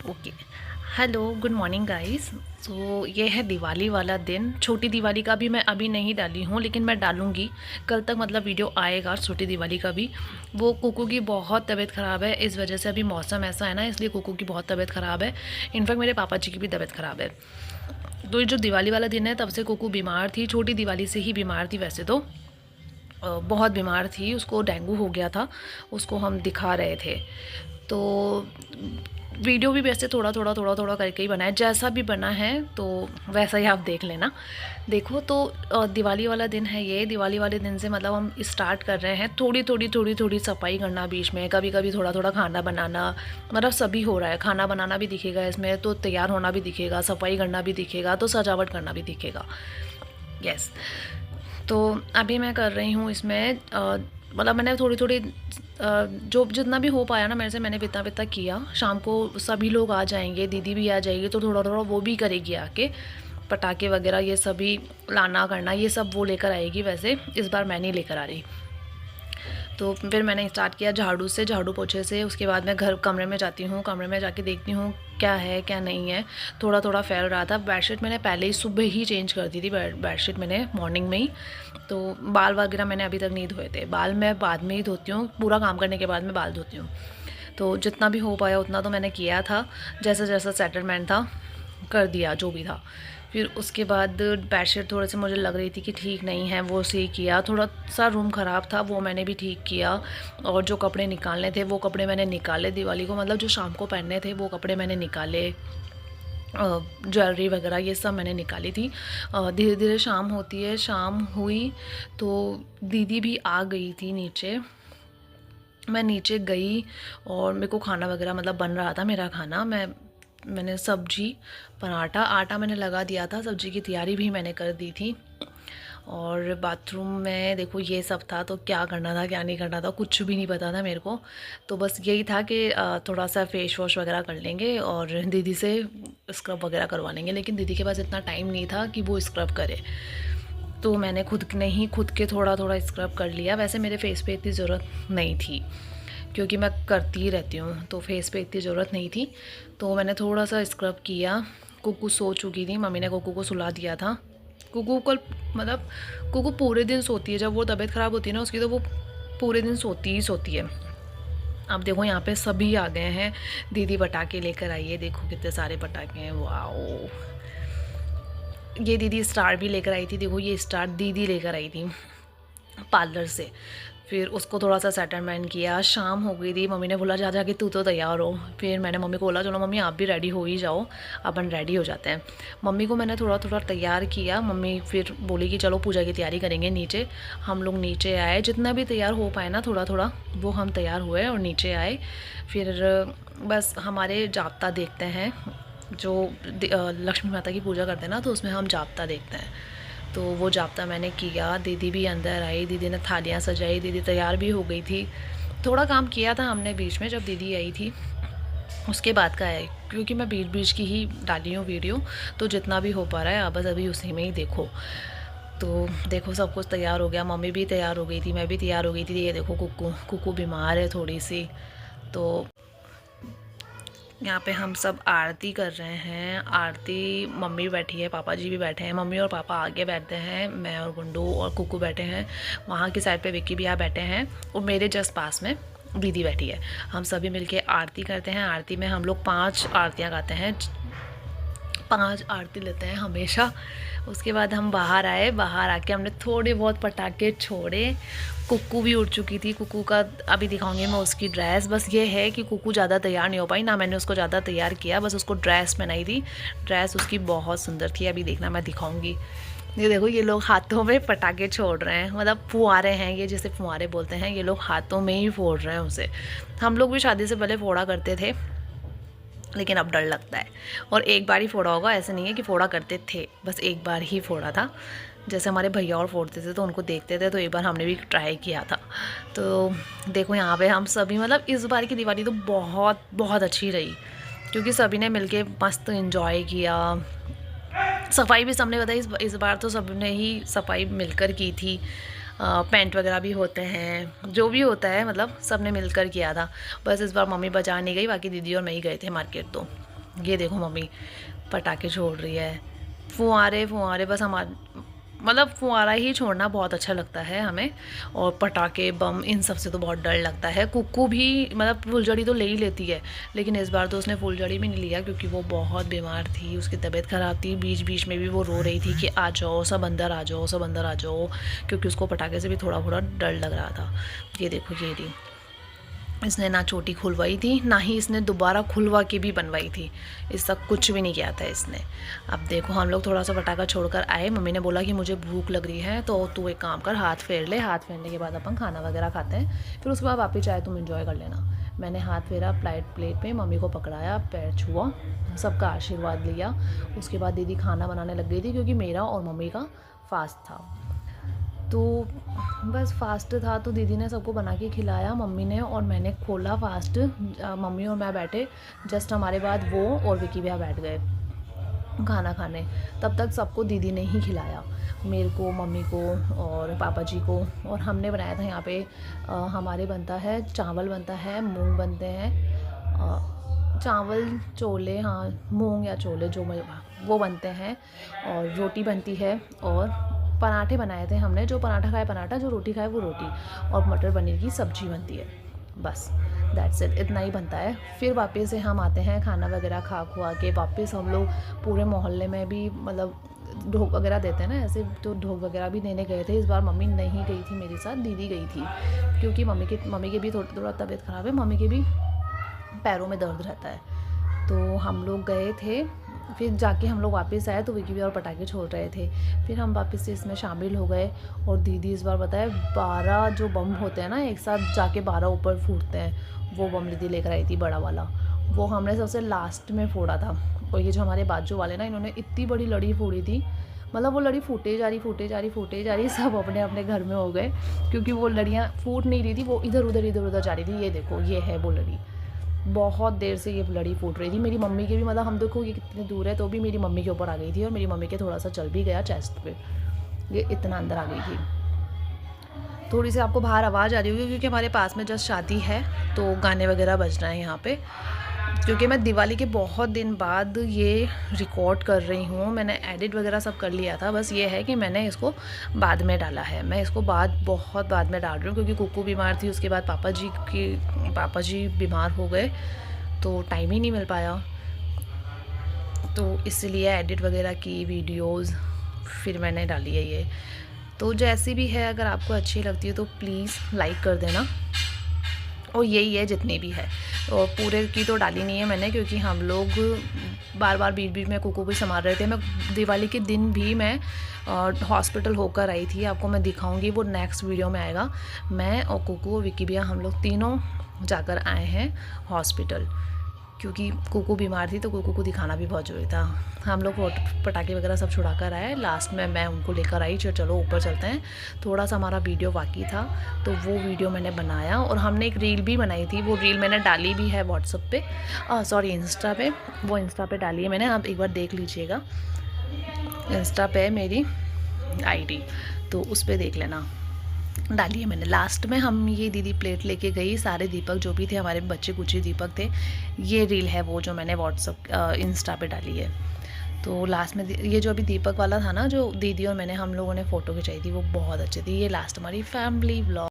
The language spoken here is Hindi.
Okay. Hello, good morning guys. So ये है दिवाली वाला दिन। छोटी दिवाली का भी मैं अभी नहीं डाली हूँ, लेकिन मैं डालूँगी कल तक, मतलब वीडियो आएगा छोटी दिवाली का भी। वो कुकू की बहुत तबीयत ख़राब है, इस वजह से अभी मौसम ऐसा है ना, इसलिए कुकू की बहुत तबीयत ख़राब है। इनफैक्ट मेरे पापा जी की भी तबीयत ख़राब है। तो ये जो दिवाली वाला दिन है, तब से कुकू बीमार थी। छोटी दिवाली से ही बीमार थी वैसे तो, बहुत बीमार थी, उसको डेंगू हो गया था, उसको हम दिखा रहे थे। तो वीडियो भी वैसे थोड़ा थोड़ा करके ही बना है, जैसा भी बना है तो वैसा ही आप देख लेना। देखो तो दिवाली वाला दिन है ये। दिवाली वाले दिन से मतलब हम स्टार्ट कर रहे हैं थोड़ी सफाई करना, बीच में कभी कभी थोड़ा थोड़ा खाना बनाना, मतलब सभी हो रहा है। खाना बनाना भी दिखेगा इसमें, तो तैयार होना भी दिखेगा, सफाई करना भी दिखेगा, तो सजावट करना भी दिखेगा। यस। तो अभी मैं कर रही हूँ इसमें मतलब मैंने थोड़ी थोड़ी जो जितना भी हो पाया ना मेरे से, मैंने इतना किया। शाम को सभी लोग आ जाएंगे, दीदी भी आ जाएगी, तो थोड़ा थोड़ा वो भी करेगी आके। पटाखे वगैरह ये सभी लाना करना, ये सब वो लेकर आएगी। वैसे इस बार मैं नहीं लेकर आ रही। तो फिर मैंने स्टार्ट किया झाड़ू से, झाड़ू पोछे से। उसके बाद मैं कमरे में जाती हूँ, कमरे में जाके देखती हूँ क्या है क्या नहीं है। थोड़ा थोड़ा फैल रहा था। बेडशीट मैंने पहले ही सुबह ही चेंज कर दी थी, बेडशीट मैंने मॉर्निंग में ही। तो बाल वगैरह मैंने अभी तक नहीं धोए थे। बाल मैं बाद में ही धोती हूँ, पूरा काम करने के बाद मैं बाल धोती हूँ। तो जितना भी हो पाया उतना तो मैंने किया था, जैसा जैसा सेटलमेंट था कर दिया, जो भी था। फिर उसके बाद बेडशीट थोड़े से मुझे लग रही थी कि ठीक नहीं है, वो सही किया। थोड़ा सा रूम ख़राब था, वो मैंने भी ठीक किया। और जो कपड़े निकालने थे वो कपड़े मैंने निकाले दिवाली को, मतलब जो शाम को पहनने थे वो कपड़े मैंने निकाले। ज्वेलरी वगैरह ये सब मैंने निकाली थी। धीरे धीरे शाम होती है, शाम हुई तो दीदी भी आ गई थी नीचे। मैं नीचे गई और मेरे को खाना वगैरह मतलब बन रहा था मेरा खाना। मैंने सब्जी, पराठा, आटा मैंने लगा दिया था, सब्जी की तैयारी भी मैंने कर दी थी। और बाथरूम में देखो ये सब था, तो क्या करना था क्या नहीं करना था कुछ भी नहीं पता था मेरे को। तो बस यही था कि थोड़ा सा फेस वॉश वगैरह कर लेंगे और दीदी से स्क्रब वगैरह करवा लेंगे। लेकिन दीदी के पास इतना टाइम नहीं था कि वो स्क्रब करे, तो मैंने खुद के थोड़ा थोड़ा स्क्रब कर लिया। वैसे मेरे फेस पे इतनी ज़रूरत नहीं थी, क्योंकि मैं करती ही रहती हूँ, तो फेस पे इतनी ज़रूरत नहीं थी। तो मैंने थोड़ा सा स्क्रब किया। कुकू सो चुकी थी, मम्मी ने कुकू को सुला दिया था। कुकू को मतलब कुकू पूरे दिन सोती है, जब वो तबीयत ख़राब होती है ना उसकी, तो वो पूरे दिन सोती ही सोती है। अब देखो यहाँ पे सभी आ गए हैं। दीदी पटाखे लेकर आई है, देखो कितने सारे पटाखे हैं, वाओ। ये दीदी स्टार भी लेकर आई थी, देखो ये स्टार दीदी लेकर आई थी पार्लर से। फिर उसको थोड़ा सा सेटलमेंट किया। शाम हो गई थी, मम्मी ने बोला जा जाके तू तो तैयार हो। फिर मैंने मम्मी को बोला चलो मम्मी आप भी रेडी हो ही जाओ, अपन रेडी हो जाते हैं। मम्मी को मैंने थोड़ा थोड़ा तैयार किया। मम्मी फिर बोली कि चलो पूजा की तैयारी करेंगे नीचे। हम लोग नीचे आए, जितना भी तैयार हो पाए ना थोड़ा थोड़ा, वो हम तैयार हुए और नीचे आए। फिर बस हमारे जाप्ता देखते हैं, जो लक्ष्मी माता की पूजा करते हैं ना, तो उसमें हम जाप्ता देखते हैं। तो वो जाप्ता मैंने किया। दीदी भी अंदर आई, दीदी ने थालियाँ सजाई, दीदी तैयार भी हो गई थी। थोड़ा काम किया था हमने बीच में, जब दीदी आई थी उसके बाद का है, क्योंकि मैं बीच बीच की ही डाली हूँ वीडियो, तो जितना भी हो पा रहा है आप बस अभी उसी में ही देखो। तो देखो सब कुछ तैयार हो गया, मम्मी भी तैयार हो गई थी, मैं भी तैयार हो गई थी। ये देखो कुकू बीमार है थोड़ी सी, तो यहाँ पे हम सब आरती कर रहे हैं। आरती मम्मी बैठी है, पापा जी भी बैठे हैं। मम्मी और पापा आगे बैठते हैं, मैं और गुंडू और कुकू बैठे हैं। वहाँ की साइड पे विक्की भी यहाँ बैठे हैं, और मेरे जस्ट पास में दीदी बैठी है। हम सभी मिलके आरती करते हैं। आरती में हम लोग 5 आरतियाँ गाते हैं, 5 आरती लेते हैं हमेशा। उसके बाद हम बाहर आए, बाहर आके हमने थोड़े बहुत पटाखे छोड़े। कुकू भी उड़ चुकी थी, कुकू का अभी दिखाऊंगी मैं उसकी ड्रेस। बस ये है कि कुकू ज़्यादा तैयार नहीं हो पाई, ना मैंने उसको ज़्यादा तैयार किया, बस उसको ड्रेस पहनाई थी। ड्रेस उसकी बहुत सुंदर थी, अभी देखना मैं दिखाऊंगी। ये देखो ये लोग हाथों में पटाखे छोड़ रहे हैं, मतलब फुहारे हैं ये, जैसे फुहारे बोलते हैं, ये लोग हाथों में ही फोड़ रहे हैं उसे। हम लोग भी शादी से पहले फोड़ा करते थे, लेकिन अब डर लगता है। और एक बार ही फोड़ा होगा, ऐसे नहीं है कि फोड़ा करते थे, बस एक बार ही फोड़ा था। जैसे हमारे भैया और फोड़ते थे तो उनको देखते थे, तो एक बार हमने भी ट्राई किया था। तो देखो यहाँ पे हम सभी, मतलब इस बार की दिवाली तो बहुत बहुत अच्छी रही, क्योंकि सभी ने मिलके मस्त एंजॉय किया। सफाई भी सबने बताई, इस बार तो सबने ही सफाई मिलकर की थी। पेंट वगैरह भी होते हैं, जो भी होता है मतलब सब ने मिलकर किया था। बस इस बार मम्मी बाजार नहीं गई, बाकी दीदी और मैं ही गए थे मार्केट। तो ये देखो मम्मी पटाखे छोड़ रही है, फुहारे फुहारे, बस हमारे मतलब फुहारा ही छोड़ना बहुत अच्छा लगता है हमें। और पटाखे बम इन सब से तो बहुत डर लगता है। कुक्कू भी मतलब फुलझड़ी तो ले ही लेती है, लेकिन इस बार तो उसने फुलझड़ी भी नहीं लिया क्योंकि वो बहुत बीमार थी, उसकी तबीयत ख़राब थी। बीच बीच में भी वो रो रही थी कि आ जाओ सब अंदर आ जाओ, सब अंदर आ जाओ, क्योंकि उसको पटाखे से भी थोड़ा थोड़ा डर लग रहा था। ये देखो ये रही, इसने ना चोटी खुलवाई थी, ना ही इसने दोबारा खुलवा के भी बनवाई थी। इसका कुछ भी नहीं किया था इसने। अब देखो हम लोग थोड़ा सा पटाखा छोड़कर आए। मम्मी ने बोला कि मुझे भूख लग रही है, तो तू एक काम कर, हाथ फेर ले। हाथ फेरने के बाद अपन खाना वगैरह खाते हैं, फिर उसके बाद वापस चाहे तुम एंजॉय कर लेना। मैंने हाथ फेरा प्लेट पे, मम्मी को पकड़ाया, पैर छुआ, सबका आशीर्वाद लिया। उसके बाद दीदी खाना बनाने लग गई थी क्योंकि मेरा और मम्मी का फास्ट था। तो बस फास्ट था तो दीदी ने सबको बना के खिलाया, मम्मी ने और मैंने खोला फास्ट। मम्मी और मैं बैठे, जस्ट हमारे बाद वो और विकी भैया बैठ गए खाना खाने। तब तक सबको दीदी ने ही खिलाया, मेरे को, मम्मी को और पापा जी को। और हमने बनाया था यहाँ पे हमारे बनता है चावल, बनता है मूंग, बनते हैं चावल छोले, हाँ मूंग या छोले जो वो बनते हैं, और रोटी बनती है, और पराठे बनाए थे हमने। जो पराठा खाए पराठा, जो रोटी खाए वो रोटी, और मटर पनीर की सब्ज़ी बनती है। बस दैट्स इट, इतना ही बनता है। फिर वापस से हम आते हैं खाना वगैरह खा खुआ के। वापस हम लोग पूरे मोहल्ले में भी मतलब ढोक वगैरह देते हैं ना ऐसे, तो ढोक वगैरह भी देने गए थे। इस बार मम्मी नहीं गई थी मेरे साथ, दीदी गई थी क्योंकि मम्मी की भी थोड़ा तबीयत ख़राब है, मम्मी के भी पैरों में दर्द रहता है। तो हम लोग गए थे, फिर जाके हम लोग वापस आए तो विकी भी और पटाखे छोड़ रहे थे। फिर हम वापस से इसमें शामिल हो गए। और दीदी इस बार बताए 12 जो बम होते हैं ना एक साथ जाके 12 ऊपर फूटते हैं, वो बम दीदी लेकर आई थी बड़ा वाला। वो हमने सबसे लास्ट में फोड़ा था। और ये जो हमारे बाजू वाले ना, इन्होंने इतनी बड़ी लड़ी फोड़ी थी, मतलब वो लड़ी फूटे जा रही, सब अपने अपने घर में हो गए क्योंकि वो लड़ियाँ फूट नहीं रही थी, वो इधर उधर जा रही थी। ये देखो ये है वो लड़ी, बहुत देर से ये लड़ी फूट रही थी। मेरी मम्मी के भी, मतलब हम देखो ये कितने दूर है तो भी मेरी मम्मी के ऊपर आ गई थी, और मेरी मम्मी के थोड़ा सा चल भी गया चेस्ट पे, ये इतना अंदर आ गई थी। थोड़ी सी आपको बाहर आवाज़ आ रही होगी क्योंकि हमारे पास में जस्ट शादी है, तो गाने वगैरह बज रहे हैं यहाँ पे। क्योंकि मैं दिवाली के बहुत दिन बाद ये रिकॉर्ड कर रही हूँ, मैंने एडिट वगैरह सब कर लिया था, बस ये है कि मैंने इसको बाद में डाला है। मैं इसको बहुत बाद में डाल रही हूँ क्योंकि कुक्कू बीमार थी, उसके बाद पापा जी बीमार हो गए, तो टाइम ही नहीं मिल पाया। तो इसलिए एडिट वगैरह की वीडियोज़ फिर मैंने डाली है ये। तो जैसी भी है, अगर आपको अच्छी लगती है तो प्लीज़ लाइक कर देना। और यही है जितनी भी है, और पूरे की तो डाली नहीं है मैंने क्योंकि हम लोग बार बार बीच में कुक्कू भी संभाल रहे थे। मैं दिवाली के दिन भी मैं हॉस्पिटल होकर आई थी, आपको मैं दिखाऊंगी, वो नेक्स्ट वीडियो में आएगा। मैं और कुक्कू और विकी भैया हम लोग तीनों जाकर आए हैं हॉस्पिटल, क्योंकि कुक्कू बीमार थी तो कुक्कू को दिखाना भी बहुत ज़रूरी था। हम लोग पटाखे वगैरह सब छुड़ा कर आए, लास्ट में मैं उनको लेकर आई, चलो ऊपर चलते हैं। थोड़ा सा हमारा वीडियो बाकी था तो वो वीडियो मैंने बनाया, और हमने एक रील भी बनाई थी, वो रील मैंने डाली भी है व्हाट्सएप पे, सॉरी इंस्टा पे, वो इंस्टा पे डाली है मैंने, आप एक बार देख लीजिएगा। इंस्टा पे मेरी आईडी, तो उस पर देख लेना, डाली है मैंने। लास्ट में हम ये दीदी प्लेट लेके गई, सारे दीपक जो भी थे हमारे बच्चे कुछ ही दीपक थे, ये रील है वो जो मैंने व्हाट्सअप इंस्टा पे डाली है। तो लास्ट में ये जो अभी दीपक वाला था ना, जो दीदी और मैंने हम लोगों ने फ़ोटो खिंचाई थी, वो बहुत अच्छी थी। ये लास्ट हमारी फैमिली व्लॉग।